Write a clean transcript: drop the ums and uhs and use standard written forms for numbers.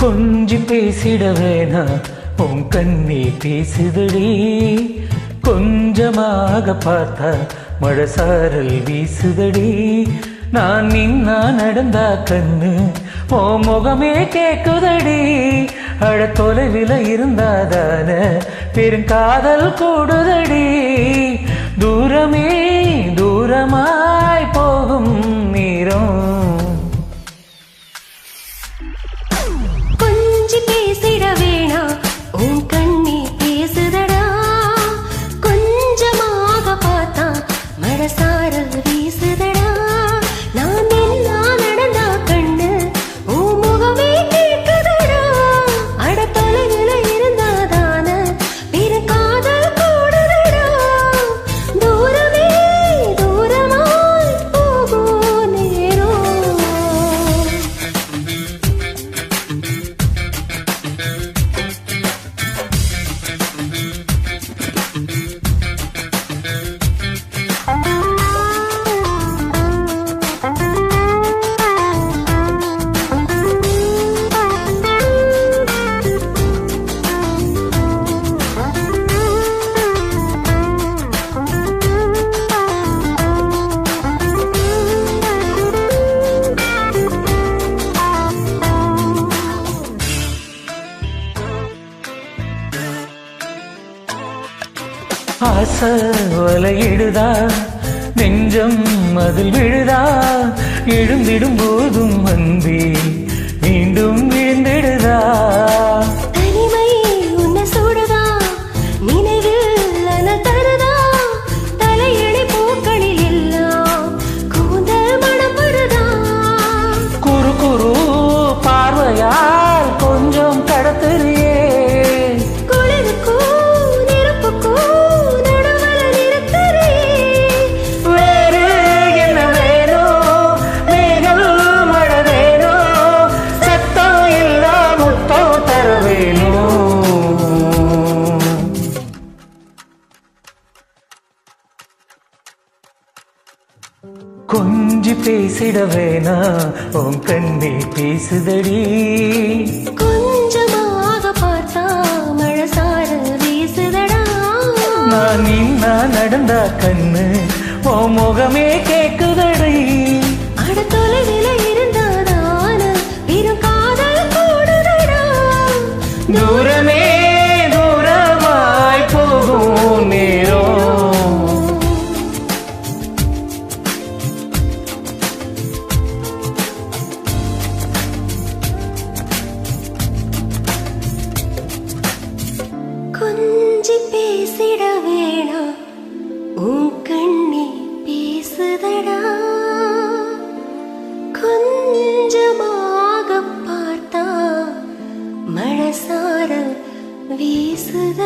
கொஞ்சி பேசிட வேணா உன் கண்ணே பேசுதடி. கொஞ்சமாக பார்த்தா மழை சாரல் வீசுதடி. நான் நின்னா நடந்தா கண்ணு ஓ முகமே கேக்குதடி. அட தொலைவில் இருந்தாதான பெருங்காதல் கூடுதடி. தூரமே தூரமாய் போகும் நேரம். கொஞ்சி பேசிட வேணா உன் கண்ணே பேசுதடா. கொஞ்சமாக பார்த்தா மழை சாரல் வீசுதடா. நான் நின்னா நடந்தா கண்ணு உன் முகமே கேட்குதடா. அட தொலைவில் இருந்தாதான பெருங்காதல் கூடுதடா. தூரமே தூரமாய் போகும் நேரம். ஆசை வலையிடுதா நெஞ்சம் அதில் விழுதா. எழுந்திடும் போதும் அன்பே மீண்டும் விழுந்திடுதா. தனிமை உன்னை சூடுதா, நினைவில் அனல் தருதா. தலையணை பூக்களில் எல்லாம் கூந்தல் மணம் வருதா. குறு குறு பார்வையால் கொஞ்சம் கடத்தறியே. குளிருக்கும் நெருப்புக்கும் நடுவுல நிறுத்தறே. வேறு என்ன வேணும்? மேகம் மழை வேணும். சத்தம் இல்லா முத்தம் தர வேணும். கொஞ்சி பேசிட வேணா உன் கண்ணே பேசுதடி. கொஞ்சமாக பார்த்தா மழை சாரல் வீசுதடா. நான் நின்னா நடந்தா கண்ணு ஓ முகமே கேக்குதடி. அட தொலைவில் இருந்தாதான பெருங்காதல் கூடுதடா. தூரமே தூரமாய் போகும் நேரம். கொஞ்சி பேசிட வேணா உன் கண்ணே பேசுதடா. கொஞ்சமாக பார்த்தா மழை சாரல் வீசுதடா.